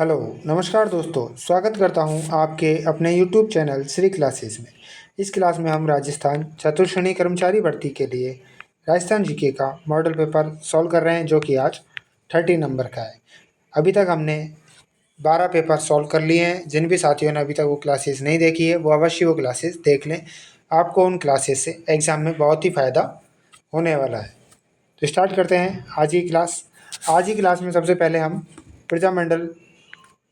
Hello, नमस्कार दोस्तों। स्वागत करता हूं आपके अपने यूट्यूब चैनल श्री क्लासेस में। इस क्लास में हम राजस्थान चतुर्श्रेणी कर्मचारी भर्ती के लिए राजस्थान जीके का मॉडल पेपर सॉल्व कर रहे हैं, जो कि आज 30 नंबर का है। अभी तक हमने 12 पेपर सॉल्व कर लिए हैं। जिन भी साथियों ने अभी तक वो क्लासेस नहीं देखी है, वो अवश्य वो क्लासेस देख लें। आपको उन क्लासेस से एग्ज़ाम में बहुत ही फ़ायदा होने वाला है। तो स्टार्ट करते हैं आज की क्लास। आज की क्लास में सबसे पहले हम प्रजामंडल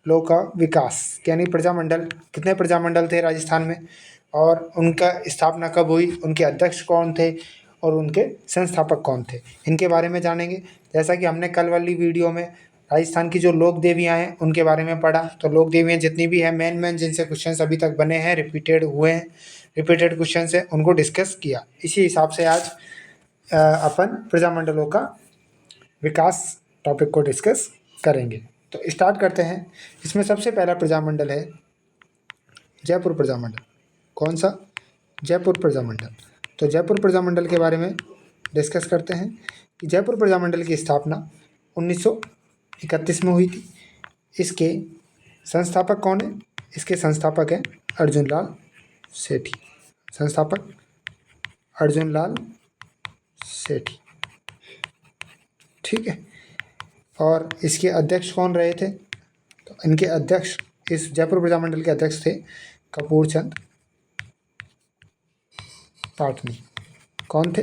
लोक का विकास यानी प्रजामंडल, कितने प्रजामंडल थे राजस्थान में और उनका स्थापना कब हुई, उनके अध्यक्ष कौन थे और उनके संस्थापक कौन थे, इनके बारे में जानेंगे। जैसा कि हमने कल वाली वीडियो में राजस्थान की जो लोक देवियाँ हैं उनके बारे में पढ़ा, तो लोक देवियाँ जितनी भी हैं मेन जिनसे क्वेश्चन अभी तक बने हैं, रिपीटेड हुए हैं, रिपीटेड क्वेश्चन है, उनको डिस्कस किया। इसी हिसाब से आज अपन प्रजामंडलों का विकास टॉपिक को डिस्कस करेंगे। तो स्टार्ट करते हैं। इसमें सबसे पहला प्रजामंडल है जयपुर प्रजामंडल। कौन सा? जयपुर प्रजामंडल। तो जयपुर प्रजामंडल के बारे में डिस्कस करते हैं कि जयपुर प्रजामंडल की स्थापना 1931 में हुई थी। इसके संस्थापक कौन है? इसके संस्थापक हैं अर्जुन लाल सेठी। संस्थापक अर्जुन लाल सेठी, ठीक है। और इसके अध्यक्ष कौन रहे थे? तो इनके अध्यक्ष, इस जयपुर प्रजामंडल के अध्यक्ष थे कपूर चंद पाटनी। कौन थे?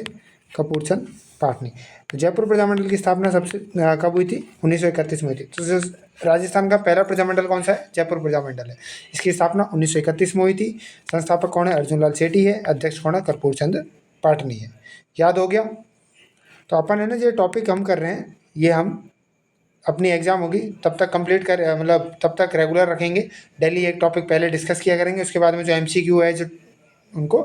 कपूर चंद पाटनी। तो जयपुर प्रजामंडल की स्थापना सबसे कब हुई थी? 1931 में हुई थी। तो राजस्थान का पहला प्रजामंडल कौन सा है? जयपुर प्रजामंडल है। इसकी स्थापना 1931 में हुई थी। संस्थापक कौन है? अर्जुन लाल सेठी है। अध्यक्ष कौन है? कपूर चंद पाटनी है। याद हो गया? तो अपन है ना, ये टॉपिक हम कर रहे हैं, ये हम अपनी एग्ज़ाम होगी तब तक कंप्लीट कर, मतलब तब तक रेगुलर रखेंगे। डेली एक टॉपिक पहले डिस्कस किया करेंगे, उसके बाद में जो एमसीक्यू है जो उनको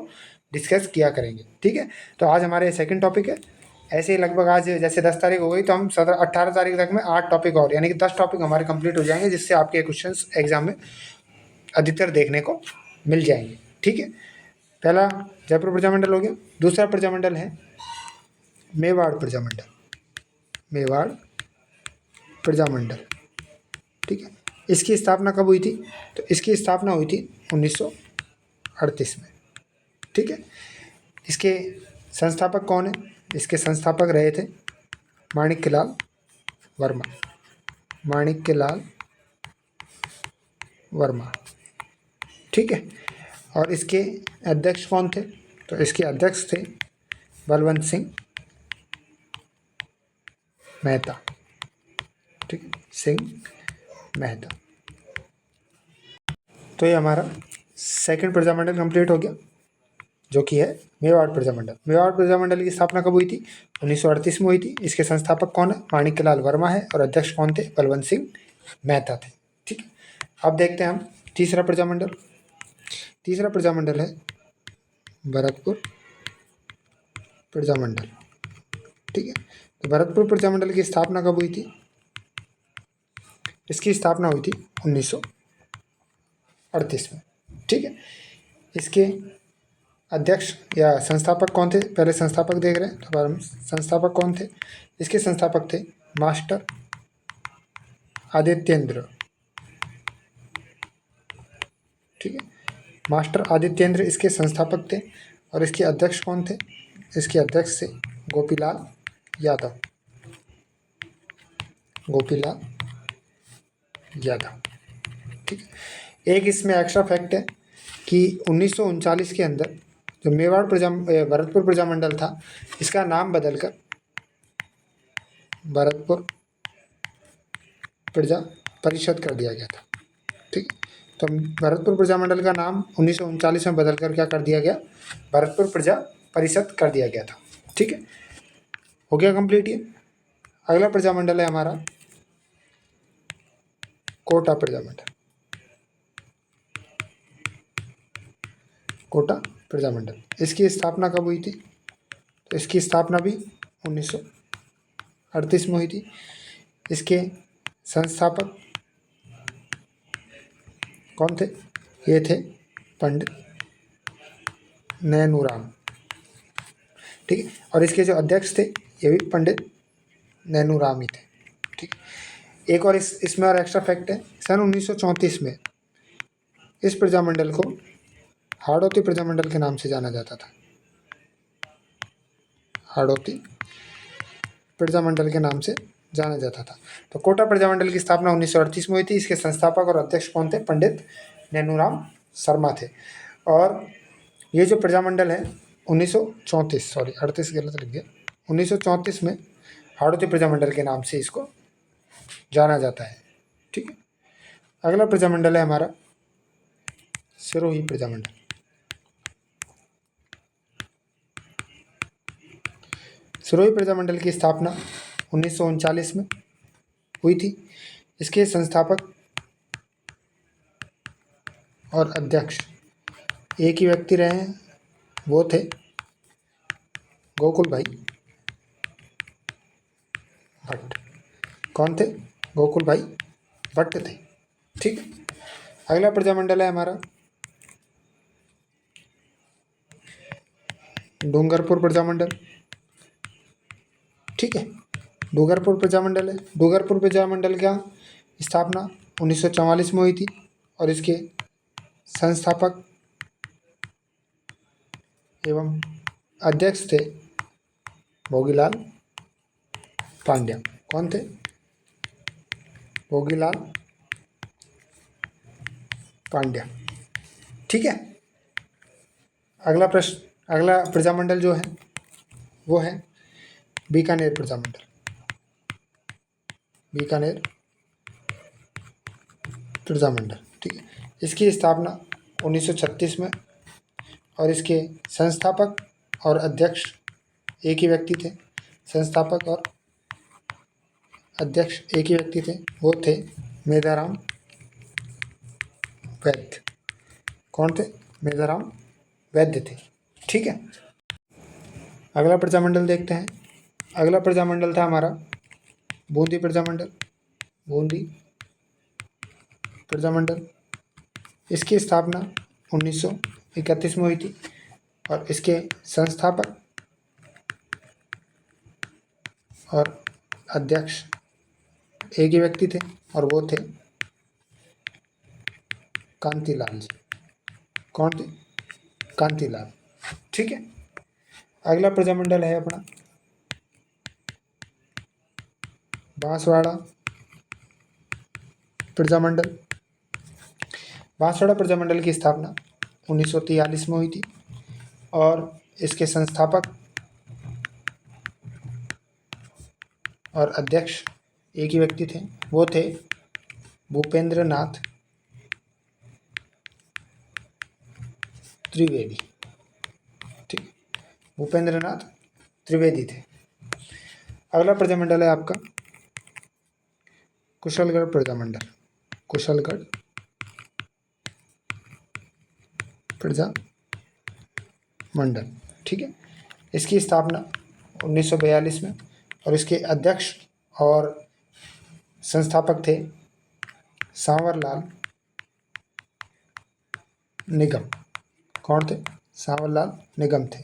डिस्कस किया करेंगे, ठीक है। तो आज हमारे सेकंड टॉपिक है। ऐसे ही लगभग आज जैसे 10 तारीख हो गई, तो हम 18 तारीख तक में 8 टॉपिक और, यानी कि 10 टॉपिक हमारे कंप्लीट हो जाएंगे, जिससे आपके क्वेश्चंस एग्जाम में अधिकतर देखने को मिल जाएंगे, ठीक है। पहला जयपुर प्रजामंडल हो गया। दूसरा प्रजामंडल है मेवाड़ प्रजामंडल। मेवाड़ प्रजामंडल, ठीक है। इसकी स्थापना कब हुई थी? तो इसकी स्थापना हुई थी 1938 में, ठीक है। इसके संस्थापक कौन है? इसके संस्थापक रहे थे माणिक्यलाल वर्मा। माणिक्यलाल वर्मा, ठीक है। और इसके अध्यक्ष कौन थे? तो इसके अध्यक्ष थे बलवंत सिंह मेहता, ठीक है, सिंह मेहता। तो ये हमारा सेकंड प्रजामंडल कंप्लीट हो गया, जो कि है मेवाड़ प्रजामंडल। मेवाड़ प्रजामंडल की स्थापना कब हुई थी? 1938 में हुई थी। इसके संस्थापक कौन है? माणिक्यलाल वर्मा है। और अध्यक्ष कौन थे? बलवंत सिंह मेहता थे, ठीक है। अब देखते हैं हम तीसरा प्रजामंडल। तीसरा प्रजामंडल है भरतपुर प्रजामंडल, ठीक है। तो भरतपुर प्रजामंडल की स्थापना कब हुई थी? इसकी स्थापना हुई थी 1938 में, ठीक है। इसके अध्यक्ष या संस्थापक कौन थे? पहले संस्थापक देख रहे हैं, तो संस्थापक कौन थे? इसके संस्थापक थे मास्टर आदित्येंद्र, ठीक है। मास्टर आदित्येंद्र इसके संस्थापक थे। और इसके अध्यक्ष कौन थे? इसके अध्यक्ष थे गोपीलाल यादव। गोपीलाल यादव, ठीक है। एक इसमें एक्स्ट्रा फैक्ट है कि 1939 के अंदर जो मेवाड़ भरतपुर प्रजामंडल था, इसका नाम बदलकर भरतपुर प्रजा परिषद कर दिया गया था, ठीक है। तो भरतपुर प्रजामंडल का नाम 1939 में बदलकर क्या कर दिया गया? भरतपुर प्रजा परिषद कर दिया गया था, ठीक है। हो गया कंप्लीट ये। अगला प्रजामंडल है हमारा कोटा प्रजामंडल। कोटा प्रजामंडल, इसकी स्थापना कब हुई थी? तो इसकी स्थापना भी 1938 में हुई थी। इसके संस्थापक कौन थे? ये थे पंडित नैनूराम, ठीक है। और इसके जो अध्यक्ष थे ये भी पंडित नैनूराम ही थे, ठीक है। एक और इसमें और एक्स्ट्रा फैक्ट है, सन 1934 में इस प्रजामंडल को हाड़ौती प्रजामंडल के नाम से जाना जाता था। हाड़ौती प्रजामंडल के नाम से जाना जाता था। तो कोटा प्रजामंडल की स्थापना 1938 में हुई थी। इसके संस्थापक और अध्यक्ष कौन थे? पंडित नैनूराम शर्मा थे। और ये जो प्रजामंडल है 1934, सॉरी 38 गलत लिख गया, 1934 में हाड़ौती प्रजामंडल के नाम से इसको जाना जाता है। ठीक है। अगला प्रजामंडल है हमारा सिरोही प्रजामंडल। सिरोही प्रजामंडल की स्थापना 1939 में हुई थी। इसके संस्थापक और अध्यक्ष एक ही व्यक्ति रहे हैं, वो थे गोकुल भाई भट्ट। कौन थे? गोकुल भाई भट्ट थे। ठीक है। अगला प्रजामंडल है हमारा डूंगरपुर प्रजामंडल। ठीक है। डूंगरपुर प्रजामंडल है। डूंगरपुर प्रजामंडल का स्थापना 1944 में हुई थी और इसके संस्थापक एवं अध्यक्ष थे भोगीलाल पांड्या। कौन थे? भोगीलाल पांड्या। ठीक है। अगला प्रजामंडल जो है वो है बीकानेर प्रजामंडल। बीकानेर प्रजामंडल। ठीक है। इसकी स्थापना 1936 में और इसके संस्थापक और अध्यक्ष एक ही व्यक्ति थे। संस्थापक और अध्यक्ष एक ही व्यक्ति थे, वो थे मेधाराम वैद्य। कौन थे? मेधाराम वैद्य थे। ठीक है। अगला प्रजामंडल देखते हैं। अगला प्रजामंडल था हमारा बूंदी प्रजामंडल। बूंदी प्रजामंडल। इसकी स्थापना 1931 में हुई थी और इसके संस्थापक और अध्यक्ष एक ही व्यक्ति थे और वो थे कांतिलाल जी। कौन थे? कांतिलाल। ठीक है। अगला प्रजामंडल है अपना बांसवाड़ा प्रजामंडल। बांसवाड़ा प्रजामंडल की स्थापना 1943 में हुई थी और इसके संस्थापक और अध्यक्ष एक ही व्यक्ति थे, वो थे भूपेंद्र नाथ त्रिवेदी। ठीक। भूपेंद्र नाथ त्रिवेदी थे। अगला प्रजामंडल है आपका कुशलगढ़ प्रजामंडल। कुशलगढ़ प्रजामंडल। ठीक है। इसकी स्थापना 1942 में और इसके अध्यक्ष और संस्थापक थे सांवरलाल निगम। कौन थे? सांवरलाल निगम थे।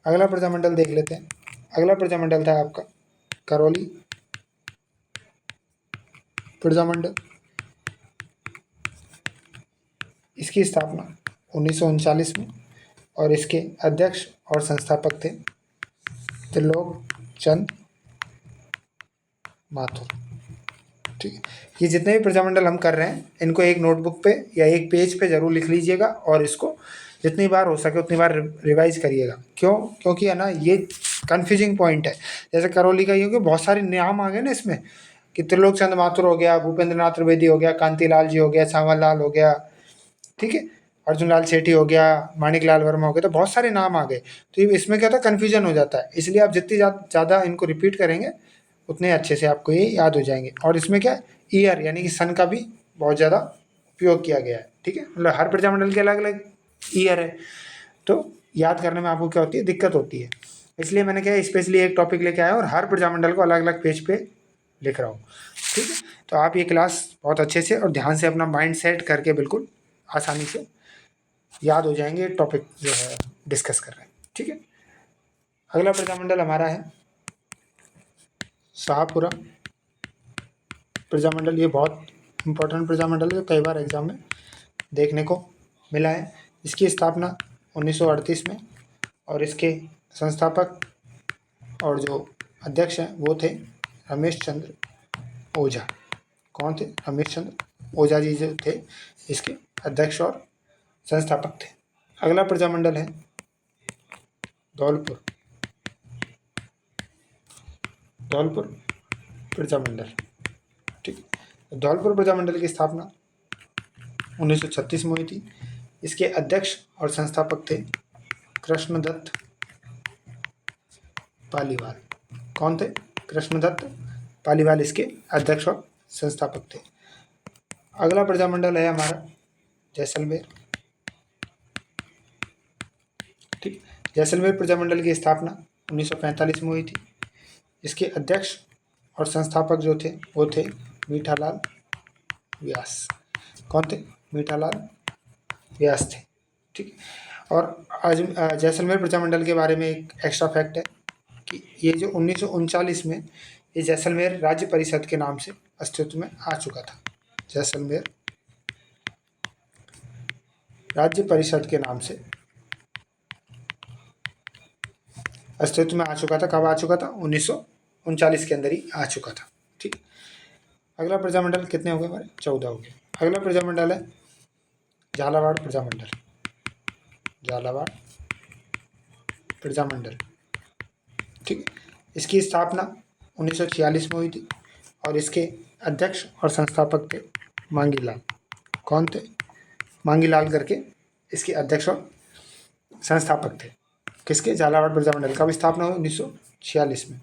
अगला प्रजामंडल देख लेते हैं। अगला प्रजामंडल था आपका करौली प्रजामंडल। इसकी स्थापना 1939 में और इसके अध्यक्ष और संस्थापक थे त्रिलोक चंद माथुर। ठीक है। ये जितने भी प्रजामंडल हम कर रहे हैं इनको एक नोटबुक पे या एक पेज पे ज़रूर लिख लीजिएगा और इसको जितनी बार हो सके उतनी बार रिवाइज करिएगा। क्यों? क्योंकि है ना ये कन्फ्यूजिंग पॉइंट है। जैसे करौली का ये कि बहुत सारे नाम आ गए ना इसमें कि त्रिलोक चंद माथुर हो गया, भूपेंद्र नाथ त्रिवेदी हो गया, कांतिलाल जी हो गया, सांवरलाल हो गया, ठीक है, अर्जुन लाल सेठी हो गया, माणिक लाल वर्मा हो गया, तो बहुत सारे नाम आ गए। तो ये इसमें क्या होता है कन्फ्यूजन हो जाता है। इसलिए आप जितनी ज़्यादा इनको रिपीट करेंगे उतने अच्छे से आपको ये याद हो जाएंगे। और इसमें क्या ईयर यानी कि सन का भी बहुत ज़्यादा उपयोग किया गया है। ठीक है। मतलब हर प्रजामंडल के अलग अलग ईयर है तो याद करने में आपको क्या होती है दिक्कत होती है। इसलिए मैंने क्या स्पेशली एक टॉपिक लेके आया और हर प्रजामंडल को अलग अलग पेज पे लिख रहा हूँ। ठीक है। तो आप ये क्लास बहुत अच्छे से और ध्यान से अपना माइंड सेट करके बिल्कुल आसानी से याद हो जाएंगे टॉपिक जो है डिस्कस कर रहे हैं। ठीक है। अगला प्रजामंडल हमारा है शाहपुरा प्रजामंडल, ये बहुत इंपॉर्टेंट प्रजामंडल है जो कई बार एग्जाम में देखने को मिला है। इसकी स्थापना 1938 में और इसके संस्थापक और जो अध्यक्ष हैं वो थे रमेश चंद्र ओझा। कौन थे? रमेश चंद्र ओझा जी जो थे इसके अध्यक्ष और संस्थापक थे। अगला प्रजामंडल है धौलपुर। धौलपुर प्रजामंडल, ठीक। धौलपुर प्रजामंडल की स्थापना 1936 में हुई थी। इसके अध्यक्ष और संस्थापक थे कृष्णदत्त पालीवाल। कौन थे? कृष्णदत्त पालीवाल इसके अध्यक्ष और संस्थापक थे। अगला प्रजामंडल है हमारा जैसलमेर, ठीक। जैसलमेर प्रजामंडल की स्थापना 1945 में हुई थी। इसके अध्यक्ष और संस्थापक जो थे वो थे मीठालाल व्यास। कौन थे? मीठालाल व्यास थे, ठीक। और आज जैसलमेर प्रजामंडल के बारे में एक एक्स्ट्रा फैक्ट है कि ये जो 1939 में ये जैसलमेर राज्य परिषद के नाम से अस्तित्व में आ चुका था। जैसलमेर राज्य परिषद के नाम से अस्तित्व में आ चुका था। कब आ चुका था? 1939 के अंदर ही आ चुका था, ठीक। अगला प्रजामंडल कितने हो गए हमारे? 14 हो गए। अगला प्रजामंडल है झालावाड़ प्रजामंडल। झालावाड़ प्रजामंडल, ठीक। इसकी स्थापना 1946 में हुई थी और इसके अध्यक्ष और संस्थापक थे मांगीलाल। कौन थे? मांगीलाल करके इसके अध्यक्ष और संस्थापक थे। किसके? झालावाड़ प्रजामंडल। कब स्थापना हुई? 1946 में।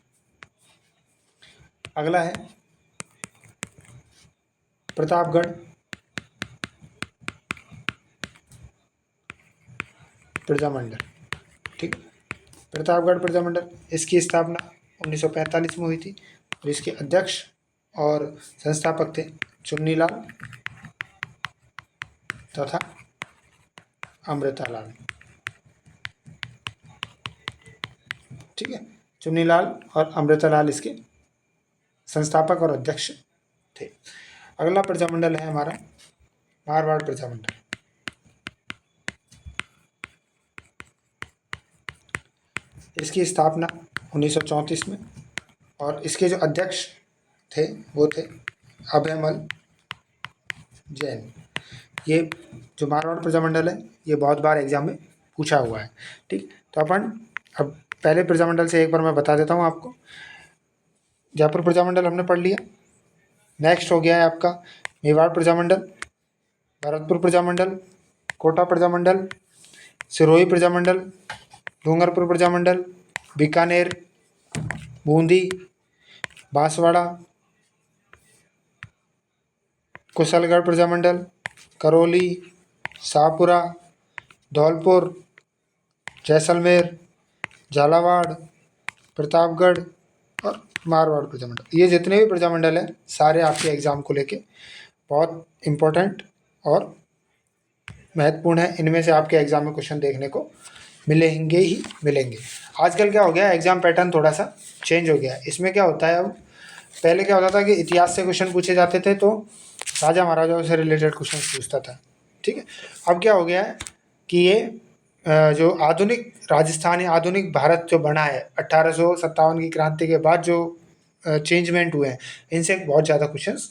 अगला है प्रतापगढ़ प्रजामंडल, ठीक। प्रतापगढ़ प्रजामंडल, इसकी स्थापना 1945 में हुई थी और इसके अध्यक्ष और संस्थापक थे चुन्नीलाल तथा अमृतालाल, ठीक है। चुन्नीलाल और अमृतालाल इसके संस्थापक और अध्यक्ष थे। अगला प्रजामंडल है हमारा मारवाड़ प्रजामंडल। इसकी स्थापना 1934 में और इसके जो अध्यक्ष थे वो थे अभयमल जैन। ये जो मारवाड़ प्रजामंडल है ये बहुत बार एग्जाम में पूछा हुआ है, ठीक। तो अपन अब पहले प्रजामंडल से एक बार मैं बता देता हूँ आपको। जयपुर प्रजामंडल हमने पढ़ लिया। नेक्स्ट हो गया है आपका मेवाड़ प्रजामंडल, भरतपुर प्रजामंडल, कोटा प्रजामंडल, सिरोही प्रजामंडल, डूंगरपुर प्रजामंडल, बीकानेर, बूंदी, बांसवाड़ा, कुशलगढ़ प्रजामंडल, करौली, शाहपुरा, धौलपुर, जैसलमेर, झालावाड़, प्रतापगढ़ और मारवाड़ प्रजामंडल। ये जितने भी प्रजामंडल हैं सारे आपके एग्ज़ाम को लेके बहुत इम्पोर्टेंट और महत्वपूर्ण है। इनमें से आपके एग्ज़ाम में क्वेश्चन देखने को मिलेंगे ही मिलेंगे। आजकल क्या हो गया है, एग्ज़ाम पैटर्न थोड़ा सा चेंज हो गया है। इसमें क्या होता है, अब पहले क्या होता था कि इतिहास से क्वेश्चन पूछे जाते थे तो राजा महाराजाओं से रिलेटेड क्वेश्चन पूछता था, ठीक है। अब क्या हो गया है कि ये जो आधुनिक राजस्थान या आधुनिक भारत जो बना है 1857 की क्रांति के बाद जो चेंजमेंट हुए हैं इनसे बहुत ज़्यादा क्वेश्चंस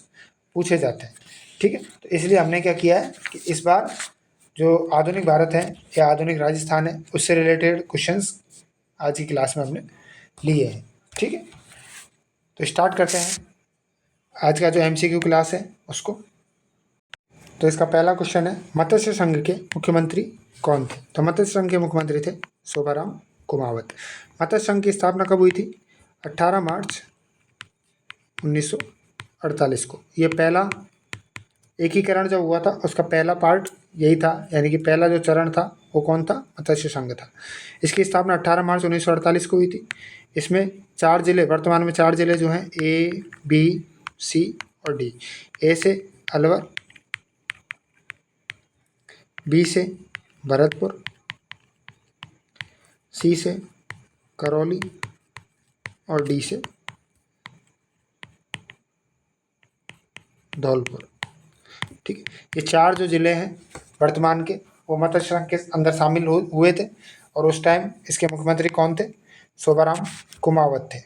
पूछे जाते हैं, ठीक है। तो इसलिए हमने क्या किया है कि इस बार जो आधुनिक भारत है या आधुनिक राजस्थान है उससे रिलेटेड क्वेश्चंस आज की क्लास में हमने लिए हैं, ठीक है। तो स्टार्ट करते हैं आज का जो MCQ क्लास है उसको। तो इसका पहला क्वेश्चन है मत्स्य संघ के मुख्यमंत्री कौन थे? तो मत्स्य संघ के मुख्यमंत्री थे शोभाराम कुमावत। मत्स्य संघ की स्थापना कब हुई थी? 18 मार्च 1948 को। ये पहला एकीकरण जब हुआ था उसका पहला पार्ट यही था, यानी कि पहला जो चरण था वो कौन था? मत्स्य संघ था। इसकी स्थापना 18 मार्च 1948 को हुई थी। इसमें 4 जिले, वर्तमान में 4 जिले जो हैं A, B, C और D। A से अलवर, B से भरतपुर, C से करौली और D से धौलपुर। ठीक है, ये 4 जो ज़िले हैं वर्तमान के, वो मत्स्य संघ के अंदर शामिल हुए थे, और उस टाइम इसके मुख्यमंत्री कौन थे? शोभाराम कुमावत थे।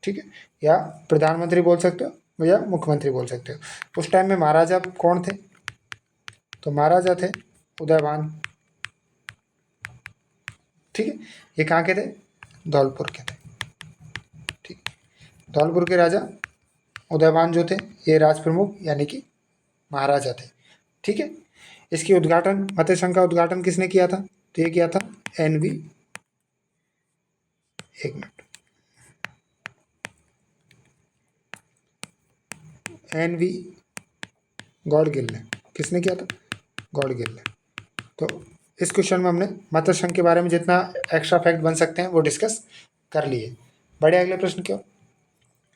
ठीक है, या प्रधानमंत्री बोल सकते हो या मुख्यमंत्री बोल सकते हो। उस टाइम में महाराजा कौन थे? तो महाराजा थे उदयभान। ठीक है, ये कहाँ के थे? धौलपुर के थे। ठीक, धौलपुर के राजा उदयभान जो थे, ये राज प्रमुख यानी कि महाराजा थे। ठीक है, इसकी उद्घाटन, मत्स्य संघ का उद्घाटन किसने किया था? तो ये किया था एनवी, एक मिनट, एनवी गौड़गिल ने। किसने किया था? गौड़गिल ने। तो इस क्वेश्चन में हमने मत्स्य संघ के बारे में जितना एक्स्ट्रा फैक्ट बन सकते हैं वो डिस्कस कर लिए। बढ़िया, अगले प्रश्न क्या?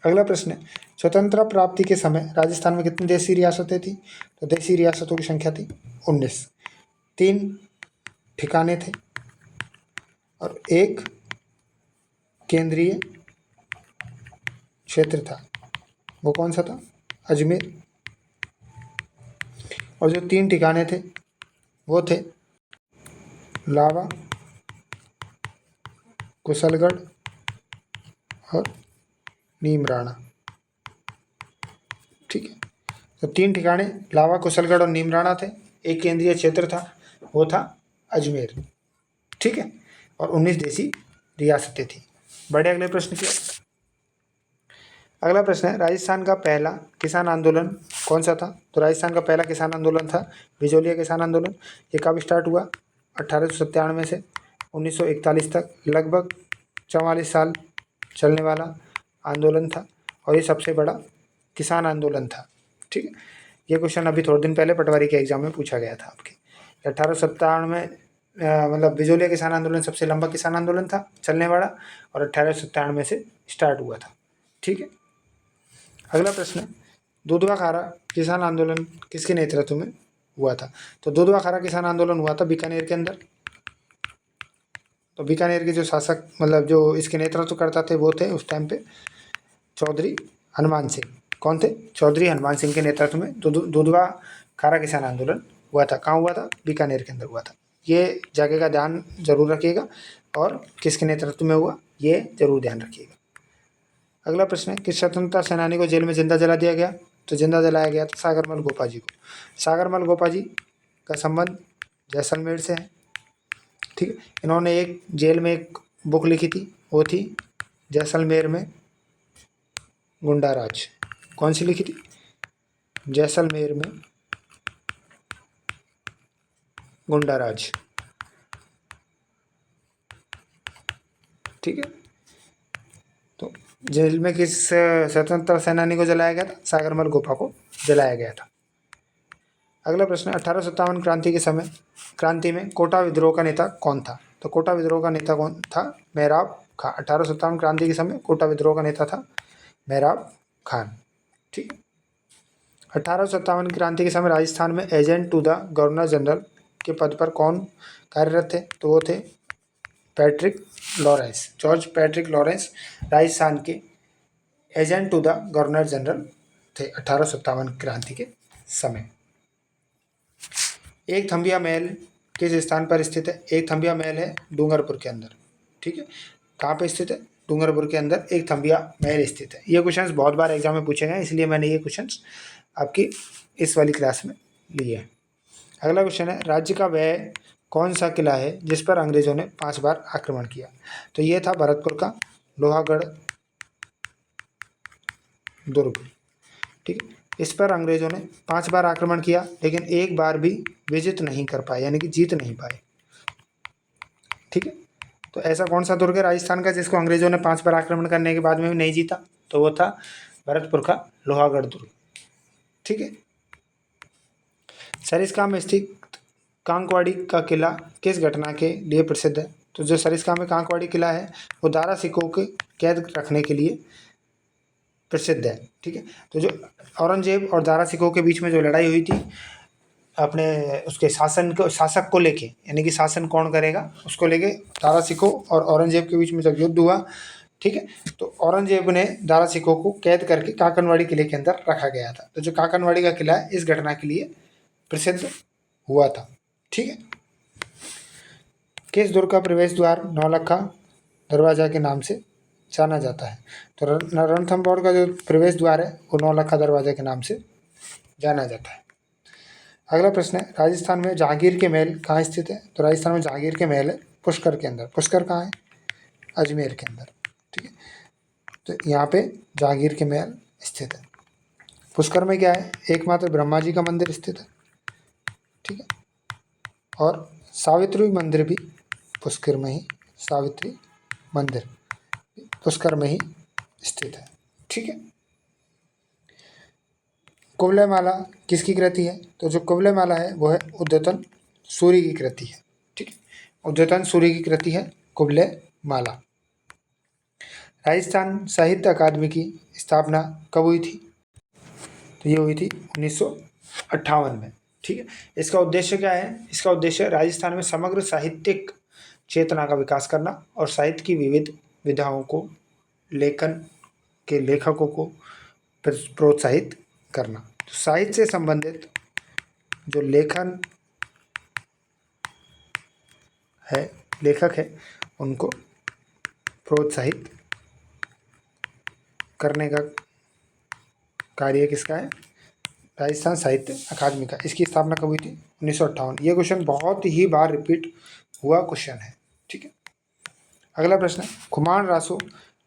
अगला प्रश्न है, स्वतंत्रता प्राप्ति के समय राजस्थान में कितनी देशी रियासतें थी? तो देशी रियासतों की संख्या थी 19। 3 ठिकाने थे और 1 केंद्रीय क्षेत्र था। वो कौन सा था? अजमेर। और जो 3 ठिकाने थे वो थे लावा, कुशलगढ़ और नीमराणा। ठीक है, तो 3 ठिकाने लावा, कुशलगढ़ और नीमराणा थे। 1 केंद्रीय क्षेत्र था, वो था अजमेर। ठीक है, और 19 देशी रियासतें थी। बड़े, अगले प्रश्न की। अगला प्रश्न है, राजस्थान का पहला किसान आंदोलन कौन सा था? तो राजस्थान का पहला किसान आंदोलन था बिजोलिया किसान आंदोलन। ये कब स्टार्ट हुआ? 1897 से 1941 तक, लगभग 44 साल चलने वाला आंदोलन था, और ये सबसे बड़ा किसान आंदोलन था। ठीक है, ये क्वेश्चन अभी थोड़े दिन पहले पटवारी के एग्जाम में पूछा गया था आपके। 1857 में मतलब बिजोलिया किसान आंदोलन सबसे लंबा किसान आंदोलन था चलने वाला, और 1897 से स्टार्ट हुआ था। ठीक है, अगला प्रश्न है, दुधवा खारा किसान आंदोलन किसके नेतृत्व में हुआ था? तो दुधवा खारा किसान आंदोलन हुआ था बीकानेर के अंदर। तो बीकानेर के जो शासक, मतलब जो इसके नेतृत्व करता थे, वो थे उस टाइम पे चौधरी हनुमान सिंह। कौन थे? चौधरी हनुमान सिंह के नेतृत्व में दुधवा खारा किसान आंदोलन हुआ था। कहाँ हुआ था? बीकानेर के अंदर हुआ था। ये जगह का ध्यान जरूर रखिएगा, और किसके नेतृत्व में हुआ ये जरूर ध्यान रखिएगा। अगला प्रश्न है, किस स्वतंत्रता सेनानी को जेल में जिंदा जला दिया गया? तो जिंदा जलाया गया था सागरमल गोपा जी को। सागरमल गोपा जी का संबंध जैसलमेर से है। ठीक है, इन्होंने एक जेल में एक बुक लिखी थी, वो थी जैसलमेर में गुंडा राज। कौन सी लिखी थी? जैसलमेर में गुंडा राज। ठीक है, तो जेल में किस स्वतंत्रता सेनानी को जलाया गया था? सागरमल गोपा को जलाया गया था। अगला प्रश्न है, 1857 क्रांति में कोटा विद्रोह का नेता कौन था? तो कोटा विद्रोह का नेता कौन था? मेहराब खान। 1857 क्रांति के समय कोटा विद्रोह का नेता था मेहराब खान। ठीक है, 1857 क्रांति के समय राजस्थान में agent to the governor general के पद पर कौन कार्यरत थे? तो वो थे Patrick Lawrence. George Patrick Lawrence Rajasthan के agent to the governor general थे 1857 क्रांति के समय। एक थंबिया महल किस स्थान पर स्थित है? एक थंबिया महल है डूंगरपुर के अंदर। ठीक है, कहाँ पे स्थित है? डूंगरपुर के अंदर एक थंबिया महल स्थित है। ये क्वेश्चंस बहुत बार एग्जाम में पूछे गए, इसलिए मैंने ये क्वेश्चंस आपकी इस वाली क्लास में लिए हैं। अगला क्वेश्चन है, राज्य का वह कौन सा किला है जिस पर अंग्रेजों ने 5 बार आक्रमण किया? तो ये था भरतपुर का लोहागढ़ दुर्ग। ठीक है, इस पर अंग्रेजों ने 5 बार आक्रमण किया, लेकिन एक बार भी विजित नहीं कर पाए, यानी कि जीत नहीं पाए। ठीक है, तो ऐसा कौन सा दुर्ग है राजस्थान का जिसको अंग्रेजों ने 5 बार आक्रमण करने के बाद में भी नहीं जीता? तो वो था भरतपुर का लोहागढ़ दुर्ग। ठीक है, सरिस्का में स्थित कांकवाड़ी का किला किस घटना के लिए प्रसिद्ध है? तो जो सरिस्का में कांकवाड़ी किला है वो दारा सिकों के कैद रखने के लिए प्रसिद्ध है। ठीक है, तो जो औरंगजेब और दारा सिकों के बीच में जो लड़ाई हुई थी अपने उसके शासक को लेके, यानी कि शासन कौन करेगा उसको लेके, दारा सिकों और औरंगजेब के बीच में जब युद्ध हुआ ठीक है। तो औरंगजेब ने दारा सिकों को कैद करके काकनवाड़ी किले के अंदर रखा गया था। तो जो काकनवाड़ी का किला है इस घटना के लिए प्रसिद्ध हुआ था। ठीक है। किस दुर्ग का प्रवेश द्वार नौलखा दरवाजा के नाम से जाना जाता है? तो रणथंभौर का जो प्रवेश द्वार है वो नौलखा दरवाजा के नाम से जाना जाता है। अगला प्रश्न है, राजस्थान में जहांगीर के महल कहाँ स्थित है? तो राजस्थान में जहांगीर के महल है पुष्कर के अंदर। पुष्कर कहाँ है? अजमेर के अंदर। ठीक है। तो यहाँ पे जहांगीर के महल स्थित है। पुष्कर में क्या है? एकमात्र ब्रह्मा जी का मंदिर स्थित है। ठीक है। और सावित्री मंदिर भी पुष्कर में ही, सावित्री मंदिर पुष्कर में ही स्थित है। ठीक है। कुवलय माला किसकी कृति है? तो जो कुवलय माला है वो है उद्यतन सूर्य की कृति है। ठीक है। उद्यतन सूर्य की कृति है कुवलय माला। राजस्थान साहित्य अकादमी की स्थापना कब हुई थी? तो ये हुई थी 1958 में। ठीक है। इसका उद्देश्य क्या है? इसका उद्देश्य राजस्थान में समग्र साहित्यिक चेतना का विकास करना और साहित्य की विविध विधाओं को, लेखन के लेखकों को प्रोत्साहित करना। तो साहित्य से संबंधित जो लेखन है, लेखक है, उनको प्रोत्साहित करने का कार्य किसका है? राजस्थान साहित्य अकादमी का। इसकी स्थापना कब हुई थी? 1958। ये क्वेश्चन बहुत ही बार रिपीट हुआ क्वेश्चन है। ठीक है। अगला प्रश्न है, खुमान रासो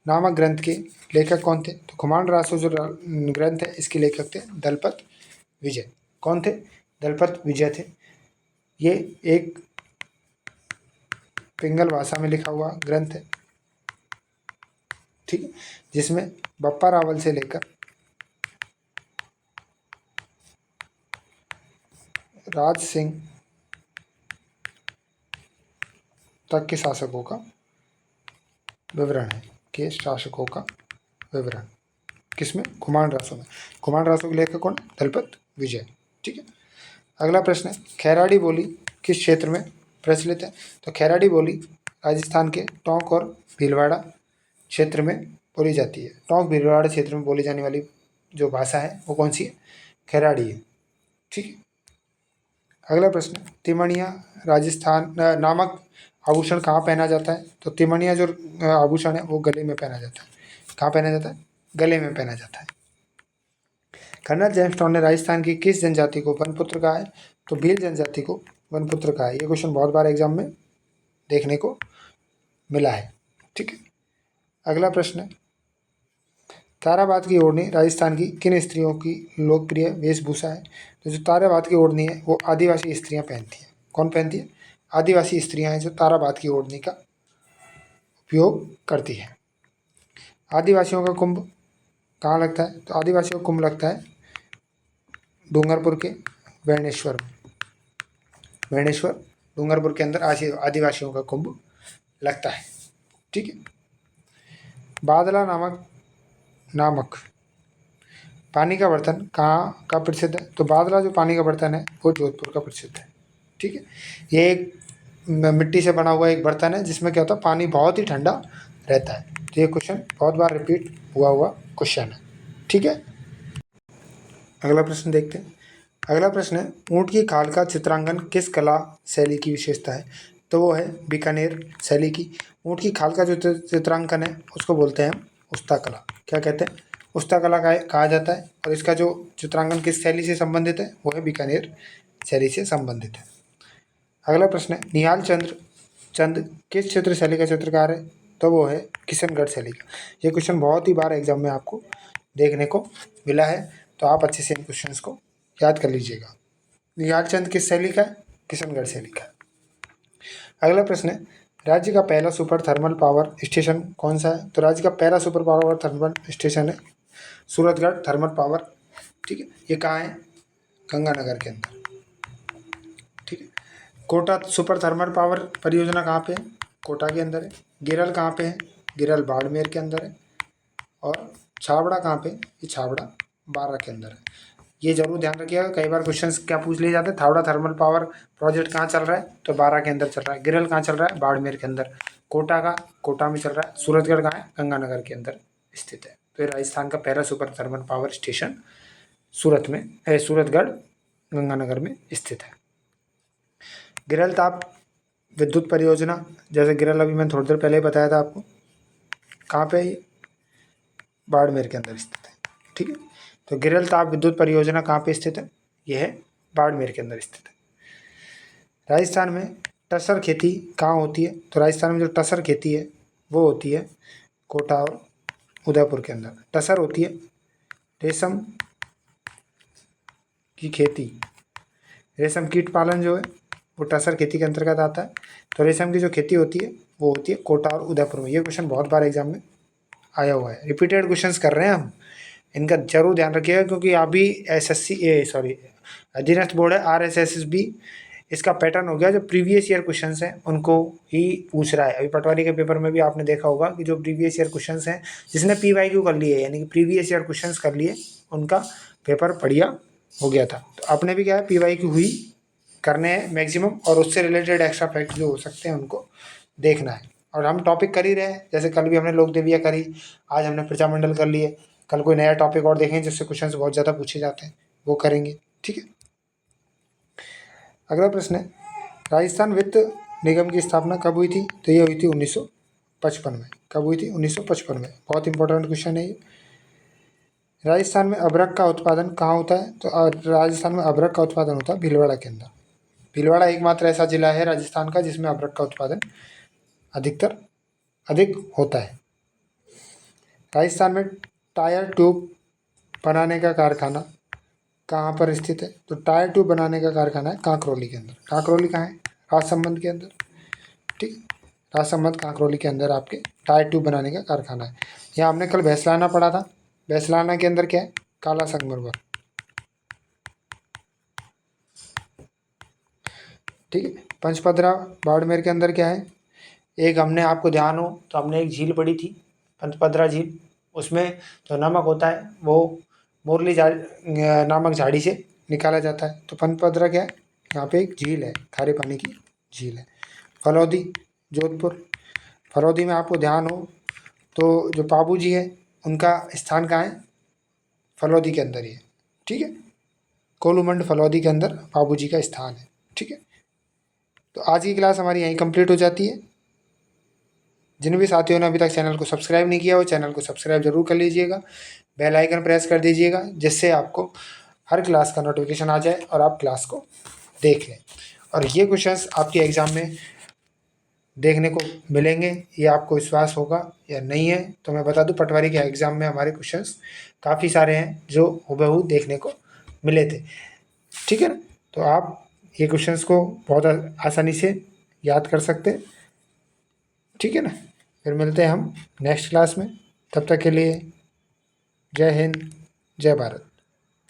नामक ग्रंथ के लेखक कौन थे? तो खुमान रासो जो ग्रंथ है इसके लेखक थे दलपत विजय। कौन थे? दलपत विजय थे। ये एक पिंगल भाषा में लिखा हुआ ग्रंथ है। ठीक है। जिसमें बप्पा रावल से लेकर राज सिंह तक के शासकों का विवरण है। के शासकों का विवरण किसमें? खुमान रासो में। खुमान रासो के लेखक कौन? दलपत विजय। ठीक है। अगला प्रश्न है, खैराड़ी बोली किस क्षेत्र में प्रचलित है? तो खैराड़ी बोली राजस्थान के टोंक और भीलवाड़ा क्षेत्र में बोली जाती है। टोंक भीलवाड़ा क्षेत्र में बोली जाने वाली जो भाषा है वो कौन सी है? खैराड़ी है। ठीक है। अगला प्रश्न, तिमणिया राजस्थान नामक आभूषण कहाँ पहना जाता है? तो तिमणिया जो आभूषण है वो गले में पहना जाता है। कहाँ पहना जाता है? गले में पहना जाता है। कर्नल जेम्स टॉड ने राजस्थान की किस जनजाति को वनपुत्र कहा है? तो भील जनजाति को वनपुत्र कहा है। ये क्वेश्चन बहुत बार एग्जाम में देखने को मिला है। ठीक है। अगला प्रश्न है, ताराबाद की ओढ़नी राजस्थान की किन स्त्रियों की लोकप्रिय वेशभूषा है? तो जो ताराबाद की ओढ़नी है वो आदिवासी स्त्रियां पहनती हैं। कौन पहनती है? आदिवासी स्त्रियां हैं जो ताराबाद की ओढ़नी का उपयोग करती हैं। आदिवासियों का कुंभ कहाँ लगता है? तो आदिवासियों का कुंभ लगता है डूंगरपुर के वेणेश्वर में। वेणेश्वर डूंगरपुर के अंदर आदिवासियों का कुंभ लगता है। ठीक है। बादला नामक पानी का बर्तन कहाँ का प्रसिद्ध है? तो बादला जो पानी का बर्तन है वो जोधपुर का प्रसिद्ध है। ठीक है। ये एक मिट्टी से बना हुआ एक बर्तन है जिसमें क्या होता है, पानी बहुत ही ठंडा रहता है। तो ये क्वेश्चन बहुत बार रिपीट हुआ क्वेश्चन है। ठीक है। अगला प्रश्न देखते हैं। अगला प्रश्न है, ऊँट की खाल का चित्रांकन किस कला शैली की विशेषता है? तो वो है बीकानेर शैली की। ऊँट की खाल का जो चित्रांकन है उसको बोलते हैं उस्ता कला। क्या कहते हैं? उस्ता कला कहा जाता है। और इसका जो चित्रांकन किस शैली से संबंधित है वो है बीकानेर शैली से संबंधित है। अगला प्रश्न है, निहाल चंद किस क्षेत्र शैली का चित्रकार है? तो वो है किशनगढ़ शैली का। ये क्वेश्चन बहुत ही बार एग्जाम में आपको देखने को मिला है, तो आप अच्छे से इन क्वेश्चंस को याद कर लीजिएगा। निहाल चंद किस शैली का है? किशनगढ़ शैली का। अगला प्रश्न है, राज्य का पहला सुपर थर्मल पावर स्टेशन कौन सा है? तो राज्य का पहला सुपर पावर थर्मल स्टेशन है सूरतगढ़ थर्मल पावर। ठीक है। ये कहाँ है? गंगानगर के अंदर। ठीक है। कोटा सुपर थर्मल पावर परियोजना कहाँ पे है? कोटा के अंदर है। गिरल कहाँ पे है? गिरल बाड़मेर के अंदर है। और छाबड़ा कहाँ पे? ये छाबड़ा बारा के अंदर है। ये जरूर ध्यान रखिएगा, कई बार क्वेश्चंस क्या पूछ लिए जाते हैं, थावड़ा थर्मल पावर प्रोजेक्ट कहाँ चल रहा है, तो बारा के अंदर चल रहा है। गिरल कहाँ चल रहा है, बाड़मेर के अंदर। कोटा का, कोटा में चल रहा है। सूरतगढ़ कहाँ है, गंगानगर के अंदर स्थित है। तो ये राजस्थान का पहला सुपर थर्मल पावर स्टेशन सूरत में है, सूरतगढ़ गंगानगर में स्थित है। गिरल ताप विद्युत परियोजना, जैसे गिरल अभी मैंने थोड़ी देर पहले ही बताया था आपको, कहाँ पे है ये, बाड़मेर के अंदर स्थित है। ठीक है, तो गिरल ताप विद्युत परियोजना कहाँ पे स्थित है, यह है बाड़मेर के अंदर स्थित है। राजस्थान में टसर खेती कहाँ होती है, तो राजस्थान में जो टसर खेती है वो होती है कोटा और उदयपुर के अंदर। टसर होती है रेशम की खेती, रेशम कीट पालन जो है वो टसर खेती के अंतर्गत आता है। तो रेशम की जो खेती होती है वो होती है कोटा और उदयपुर में। ये क्वेश्चन बहुत बार एग्जाम में आया हुआ है, रिपीटेड क्वेश्चंस कर रहे हैं हम, इनका जरूर ध्यान रखिएगा, क्योंकि अभी अधीनस्थ बोर्ड है RSSB, इसका पैटर्न हो गया जो प्रीवियस ईयर क्वेश्चंस हैं उनको ही पूछ रहा है। अभी पटवारी के पेपर में भी आपने देखा होगा कि जो प्रीवियस ईयर क्वेश्चंस हैं, जिसने PYQ कर लिए यानी कि प्रीवियस ईयर क्वेश्चंस कर लिए, उनका पेपर बढ़िया हो गया था। तो अपने भी क्या है, PYQ हुई करने हैं मैक्सिमम, और उससे रिलेटेड एक्स्ट्रा फैक्ट जो हो सकते हैं उनको देखना है। और हम टॉपिक कर ही रहे हैं, जैसे कल भी हमने लोक देविया करी, आज हमने प्रजामंडल कर लिए, कल कोई नया टॉपिक और देखेंगे जिससे क्वेश्चन बहुत ज़्यादा पूछे जाते हैं, वो करेंगे। ठीक है, अगला प्रश्न है, राजस्थान वित्त निगम की स्थापना कब हुई थी, तो ये हुई थी 1955 में। कब हुई थी, 1955 में। बहुत इंपॉर्टेंट क्वेश्चन है ये। राजस्थान में अबरक का उत्पादन कहाँ होता है, तो राजस्थान में अबरक का उत्पादन होता है भीलवाड़ा के अंदर। भीलवाड़ा एकमात्र ऐसा जिला है राजस्थान का जिसमें अबरक का उत्पादन अधिक होता है। राजस्थान में टायर ट्यूब बनाने का कारखाना कहाँ पर स्थित है, तो टायर ट्यूब बनाने का कारखाना है कांकरौली के अंदर। कांकरौली कहाँ है, राजसमंद के अंदर। ठीक, राजसमंद कांकरौली के अंदर आपके टायर ट्यूब बनाने का कारखाना है। यहाँ हमने कल भैंसलाना पढ़ा था, भैंसलाना के अंदर क्या है, काला संगमरमर। ठीक है, पंचपदरा बाड़मेर के अंदर क्या है, एक हमने आपको ध्यान हो तो हमने एक झील पढ़ी थी पंचपदरा झील, उसमें जो नमक होता है वो मुरली नामक झाड़ी से निकाला जाता है। तो पंचपदरा क्या है, यहाँ पे एक झील है, खारे पानी की झील है। फलौदी जोधपुर, फलौदी में आपको ध्यान हो तो जो पाबू जी है उनका स्थान कहाँ है, फलौदी के अंदर ही है। ठीक है, कोलूमंड फलौदी के अंदर पाबू जी का स्थान है। ठीक है, तो आज की क्लास हमारी यहीं कंप्लीट हो जाती है। जिन भी साथियों ने अभी तक चैनल को सब्सक्राइब नहीं किया वो चैनल को सब्सक्राइब जरूर कर लीजिएगा, बेल आइकन प्रेस कर दीजिएगा, जिससे आपको हर क्लास का नोटिफिकेशन आ जाए और आप क्लास को देख लें। और ये क्वेश्चंस आपके एग्ज़ाम में देखने को मिलेंगे, ये आपको विश्वास होगा या नहीं है, तो मैं बता दूं पटवारी के एग्ज़ाम में हमारे क्वेश्चंस काफ़ी सारे हैं जो हुबहू देखने को मिले थे। ठीक है ना, तो आप ये क्वेश्चंस को बहुत आसानी से याद कर सकते हैं। ठीक है ना, फिर मिलते हैं हम नेक्स्ट क्लास में, तब तक के लिए जय हिंद, जय भारत।